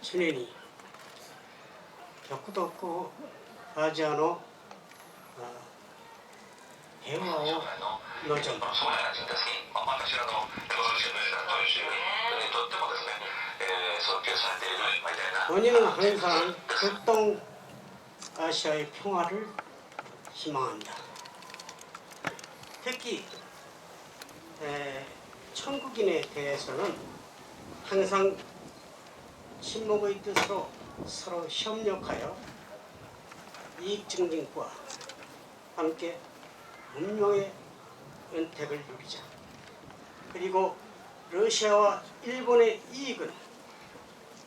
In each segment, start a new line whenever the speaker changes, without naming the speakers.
지내니 벽구도 없고 하지 않아 해와오 노정 본인은 항상 북동아시아의 평화를 희망한다. 특히 천국인에 대해서는 항상 친목의 뜻으로 서로 협력하여 이익 증진과 함께 운명의 은택을 누리자. 그리고 러시아와 일본의 이익은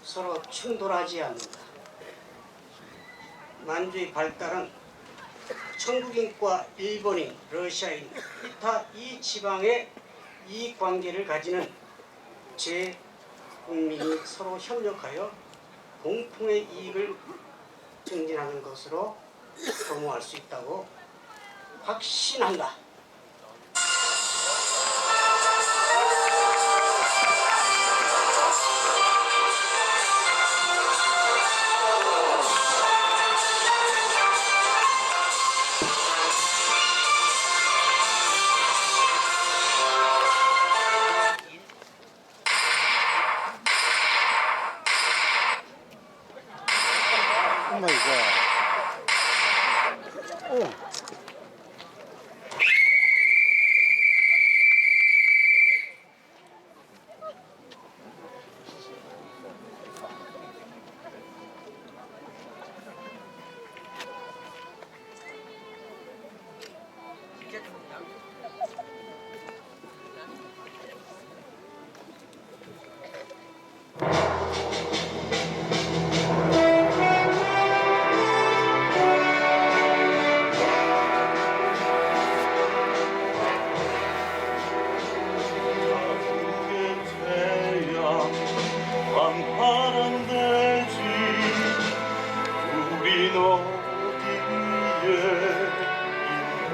서로 충돌하지 않는다. 만주의 발달은 천국인과 일본인, 러시아인, 기타 이 지방의 이익관계를 가지는 국민이 서로 협력하여 공통의 이익을 증진하는 것으로 도모할 수 있다고 확신한다.
Oh my God. Oh.
광활한 대지 우린 어디에 있나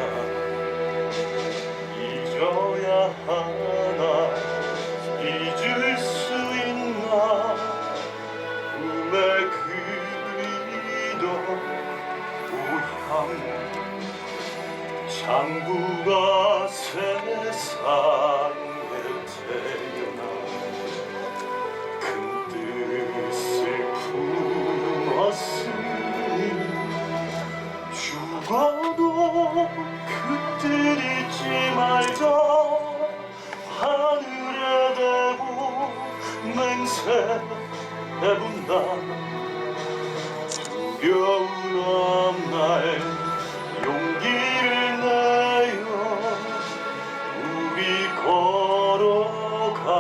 잊어야 하나 잊을 수 있나 꿈에 그리던 고향 장부가 세상에 태어나 뜻을 품었으니 죽어도 그 뜻 잊지 말자. 하늘에 대고 맹세해본다. 두려운 앞날 용기를 내어 우리 걸어가리라.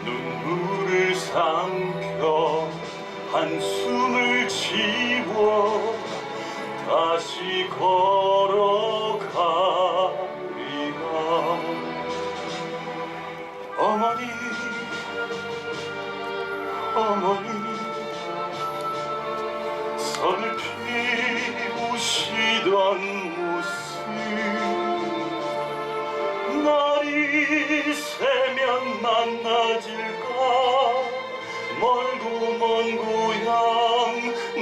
눈물을 삼켜 한숨을 지워 다시 걸어가리라. 어머니 어머니 선을 피우시던 모습 날이 새면 만나질까. 멀고 먼 고향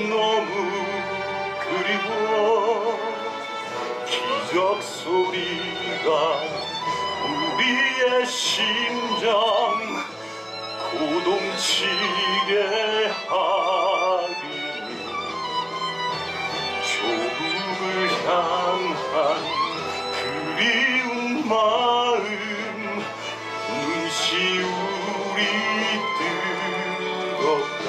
너무 그리워. 기적 소리가 우리의 심장 고동치게 하리니 조국을 향한 그리운 마음 눈시울이 뜨겁다.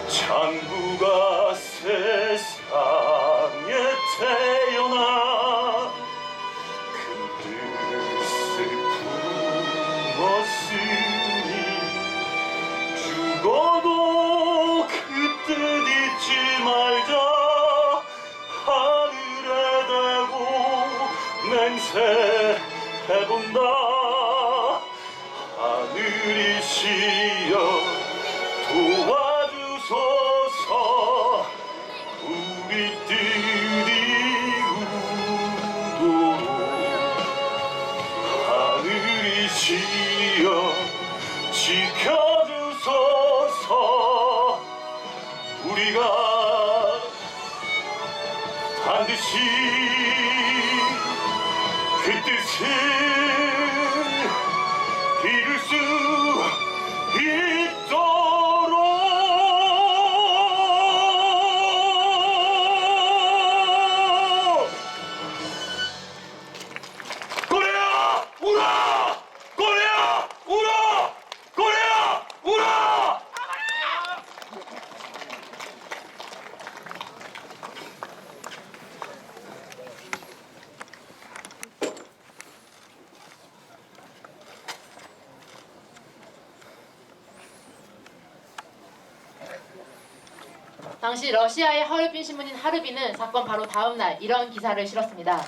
장부가 세상에 태어나 그 뜻을 품었으니 죽어도 그 뜻 잊지 말자. 하늘에 대고 맹세해본다. 하늘이시여 도와주소서. 우리 뜻이 이루도록 하늘이시여 지켜주소서. 우리가 반드시 그 뜻을 이룰 수 있도록. 고래야 울어! 고래야 울어! 고래야 울어!
당시 러시아의 하얼빈 신문인 하르비는 사건 바로 다음 날 이런 기사를 실었습니다.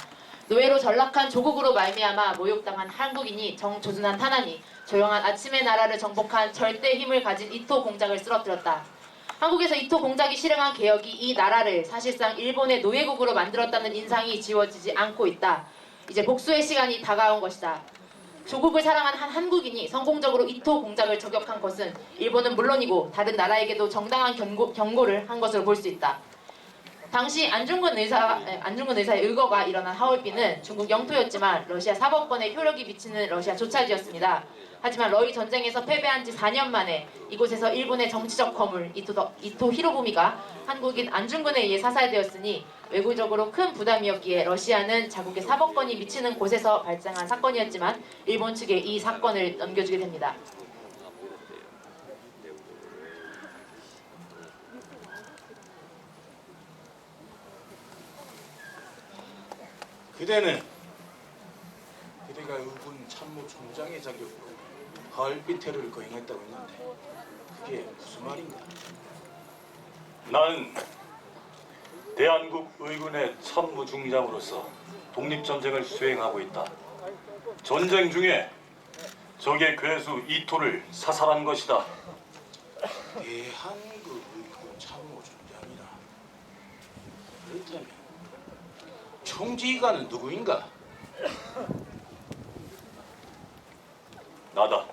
노예로 전락한 조국으로 말미암아 모욕당한 한국인이 정조준한 탄환이 조용한 아침의 나라를 정복한 절대 힘을 가진 이토 공작을 쓰러뜨렸다. 한국에서 이토 공작이 실행한 개혁이 이 나라를 사실상 일본의 노예국으로 만들었다는 인상이 지워지지 않고 있다. 이제 복수의 시간이 다가온 것이다. 조국을 사랑한 한 한국인이 성공적으로 이토 공작을 저격한 것은 일본은 물론이고 다른 나라에게도 정당한 경고를 한 것으로 볼 수 있다. 당시 안중근 의사의 의거가 일어난 하얼빈은 중국 영토였지만 러시아 사법권에 효력이 미치는 러시아 조차지였습니다. 하지만 러일 전쟁에서 패배한 지 4년 만에 이곳에서 일본의 정치적 거물 이토 히로부미가 한국인 안중근에 의해 사살되었으니 외교적으로 큰 부담이었기에 러시아는 자국의 사법권이 미치는 곳에서 발생한 사건이었지만 일본 측에 이 사건을 넘겨주게 됩니다.
그대가 의군 참모총장의 자격으로 하얼빈 테러를 거행했다고 했는데 그게 무슨 말인가?
나는 대한국 의군의 참모중장으로서 독립전쟁을 수행하고 있다. 전쟁 중에 적의 괴수 이토를 사살한 것이다.
대한국 의군 참모총장이라. 그렇다면 총지휘관은 누구인가?
나다.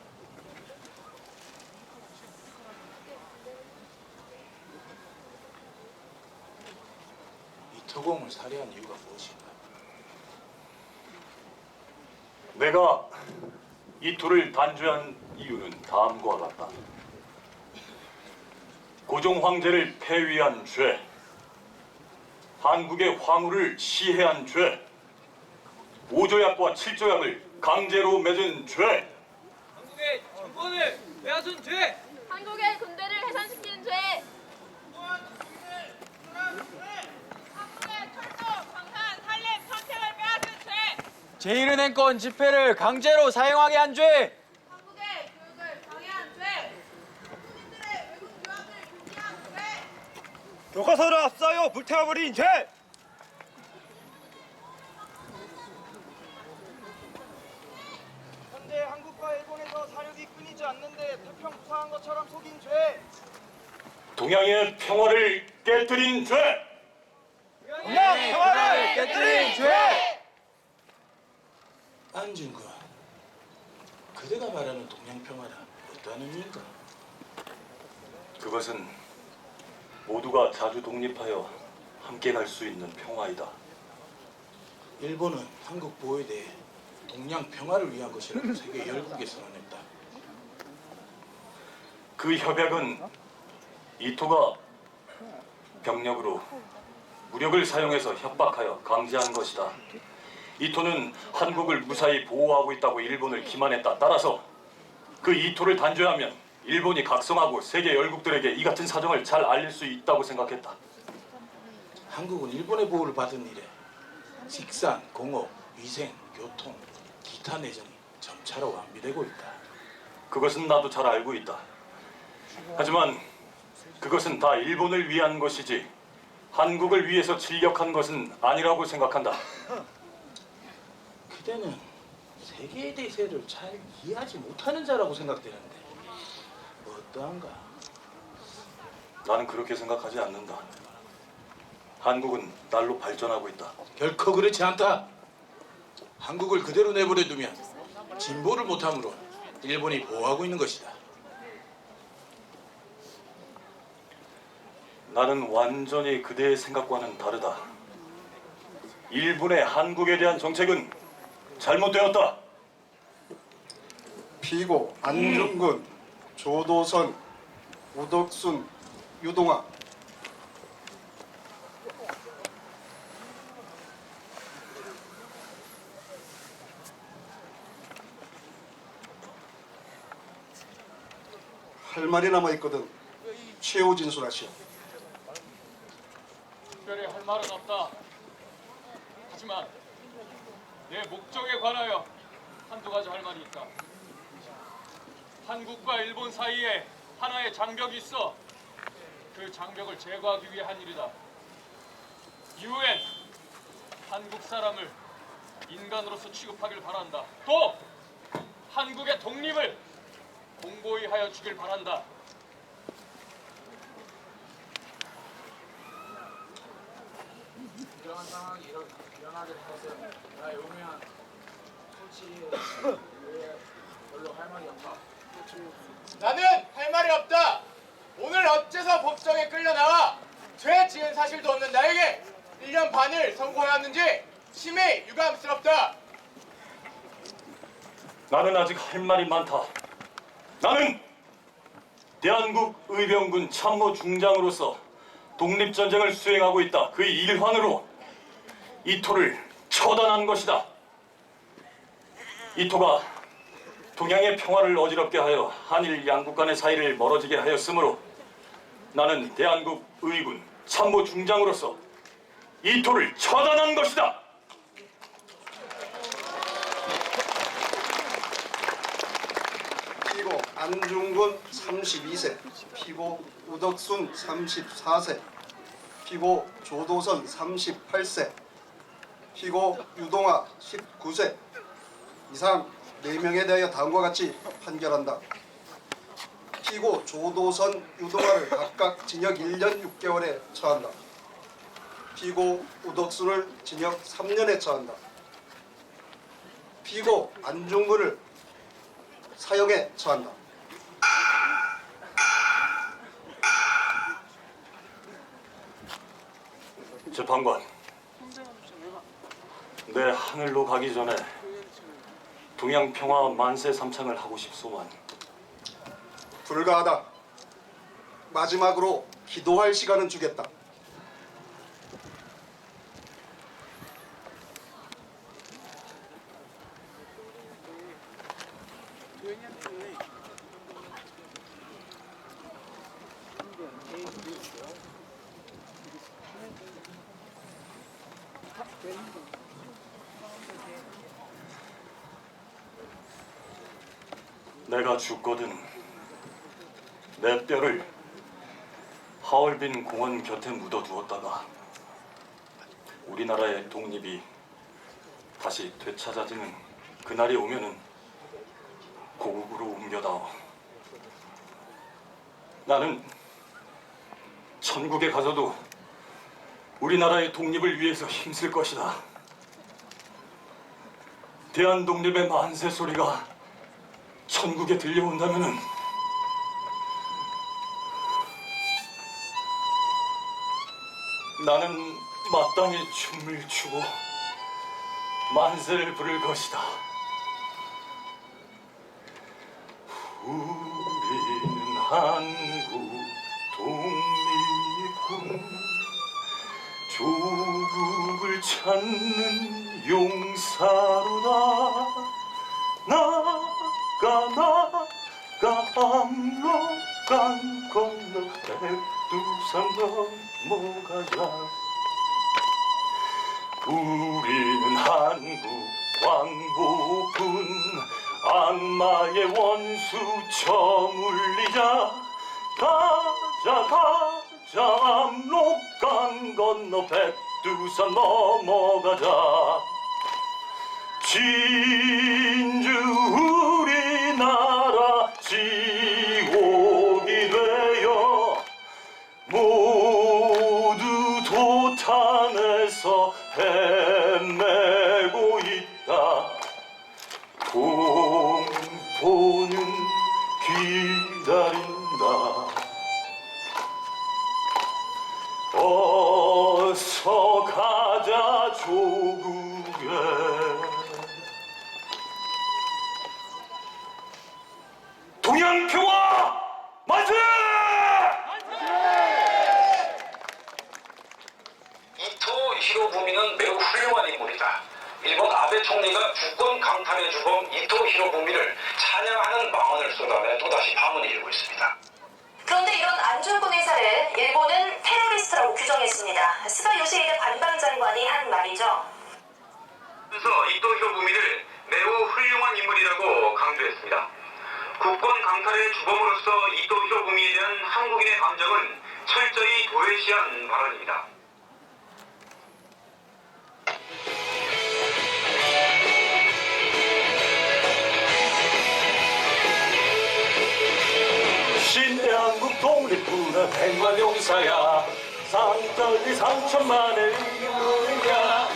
이토공을 살해한 이유가 무엇인가?
내가 이토를 단죄한 이유는 다음과 같다. 고종 황제를 폐위한 죄, 한국의 황후를 시해한 죄, 5조약과 7조약을 강제로 맺은 죄,
한국의 정권을 빼앗은 죄,
한국의 군대를 해산시키는 죄, 한국의 철도, 방산, 산림, 선택을 빼앗은 죄,
제1은 행권 집회를 강제로 사용하게 한 죄,
한국의 교육을 방해한 죄, 국민들의 외국 유학을 금지한 죄,
교과서를 압사하여 불태워버린 죄, 현재 한국과 일본에서 사륙이 끊이지 않는데 태평 부상한 것처럼 속인 죄,
동양의 평화를 깨뜨린 죄,
동양 평화를 깨뜨린 죄.
안중근, 그대가 말하는 동양평화라 어떠한 의미인가?
그것은 모두가 자주 독립하여 함께 갈 수 있는 평화이다.
일본은 한국 보호에 대해 동양 평화를 위한 것이라고 세계 열국에 선언했다.
그 협약은 이토가 병력으로 무력을 사용해서 협박하여 강제한 것이다. 이토는 한국을 무사히 보호하고 있다고 일본을 기만했다. 따라서 그 이토를 단죄하면 일본이 각성하고 세계 열국들에게 이 같은 사정을 잘 알릴 수 있다고 생각했다.
한국은 일본의 보호를 받은 이래 식산, 공업, 위생, 교통, 기타 내정이 점차로 완비되고 있다.
그것은 나도 잘 알고 있다. 하지만 그것은 다 일본을 위한 것이지 한국을 위해서 진력한 것은 아니라고 생각한다.
그대는 세계의 대세를 잘 이해하지 못하는 자라고 생각되는데 어떠한가?
나는 그렇게 생각하지 않는다. 한국은 날로 발전하고 있다.
결코 그렇지 않다. 한국을 그대로 내버려 두면 진보를 못하므로 일본이 보호하고 있는 것이다.
나는 완전히 그대의 생각과는 다르다. 일본의 한국에 대한 정책은 잘못되었다.
피고 안중근, 조도선, 우덕순, 유동화. 할 말이 남아있거든. 최후 진술하시오.
특별히 할 말은 없다. 하지만 내 목적에 관하여 한두 가지 할 말이 있다. 한국과 일본 사이에 하나의 장벽이 있어 그 장벽을 제거하기 위해 한 일이다. 이후엔 한국 사람을 인간으로서 취급하길 바란다. 또 한국의 독립을 공고히 하여 주길 바란다.
이러한 상황이 일어나게 된 것은 나의 용맹한 소치에 별로 할 말이 없다.
나는 할 말이 없다. 오늘 어째서 법정에 끌려 나와 죄 지은 사실도 없는 나에게 1년 반을 선고하였는지 심히 유감스럽다.
나는 아직 할 말이 많다. 나는 대한국 의병군 참모 중장으로서 독립전쟁을 수행하고 있다. 그 일환으로 이토를 처단한 것이다. 이토가 동양의 평화를 어지럽게 하여 한일 양국 간의 사이를 멀어지게 하였으므로 나는 대한국 의군 참모 중장으로서 이토를 처단한 것이다.
피고 안중근 32세, 피고 우덕순 34세, 피고 조도선 38세, 피고 유동화 19세 이상 4명에 대하여 다음과 같이 판결한다. 피고 조도선, 유동화를 각각 징역 1년 6개월에 처한다. 피고 우덕순을 징역 3년에 처한다. 피고 안중근을 사형에 처한다.
재판관, 내 하늘로 가기 전에 동양 평화 만세 삼창을 하고 싶소만.
불가하다. 마지막으로 기도할 시간은 주겠다.
내가 죽거든 내 뼈를 하얼빈 공원 곁에 묻어두었다가 우리나라의 독립이 다시 되찾아지는 그날이 오면은 고국으로 옮겨다오. 나는 천국에 가서도 우리나라의 독립을 위해서 힘쓸 것이다. 대한 독립의 만세 소리가 천국에 들려온다면은 나는 마땅히 춤을 추고 만세를 부를 것이다. 우리는 한국 독립군 조국을 찾는 용사로다. 나가 압록강 건너 백두산 넘어가자. 우리는 한국 광복군 악마의 원수 저물리자. 가자 압록강 건너 백두산 넘어가자. 진주 우리나라 지옥이 되어 모두 도탄에서 헤매고 있다. 공포는 기다린다. 어서 가자 조국에. 동양평화 만세!
이토 히로부미는 매우 훌륭한 인물이다. 일본 아베 총리가 주권 강탈의 주범 이토 히로부미를 찬양하는 망언을 쏟아내 또다시 파문이 일고 있습니다.
그런데 이런 안중근 의사를 일본은 테러리스트라고 규정했습니다. 스가 요시히데 관방장관이 한 말이죠.
그래서 이토 히로부미를 매우 훌륭한 인물이라고 강조했습니다. 국권 강탈의 주범으로서 이토 히로부미에 대한 한국인의 감정은 철저히 도외시한 발언입니다.
신대한국 독립군은 백만용사야. 상떨리 상천만의 의무야.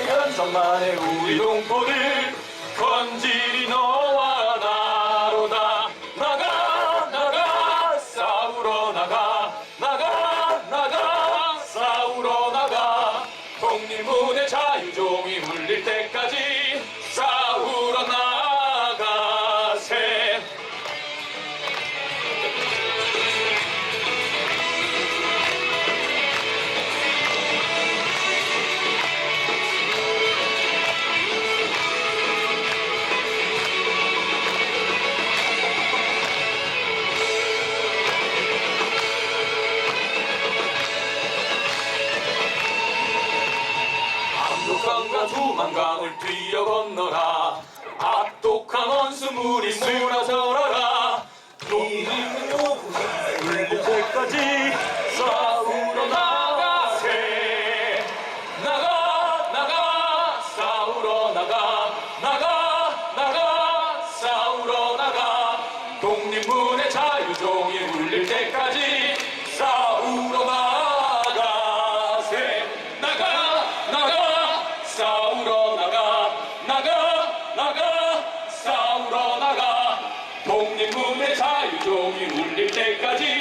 연천만의 우리 동포들 건질이 너와 나로다. 나가 나가 싸우러 나가. 나가 나가 싸우러 나가. 독립문의 자유종이 울릴 때까지 싸우러 나가세. 한강과 두만강을 뛰어 건너라. 악독한 원수물이 물어설어라. 독립은 울릴 때까지 싸우러 나가세. 나가 나가 싸우러 나가. 나가 나가 싸우러 나가. 독립문의 자유종이 울릴 때까지 싸우러 나가세. 나가 나가 싸우러 나가. 나가 나가 싸우러 나가. 독립문의 자유종이 울릴 때까지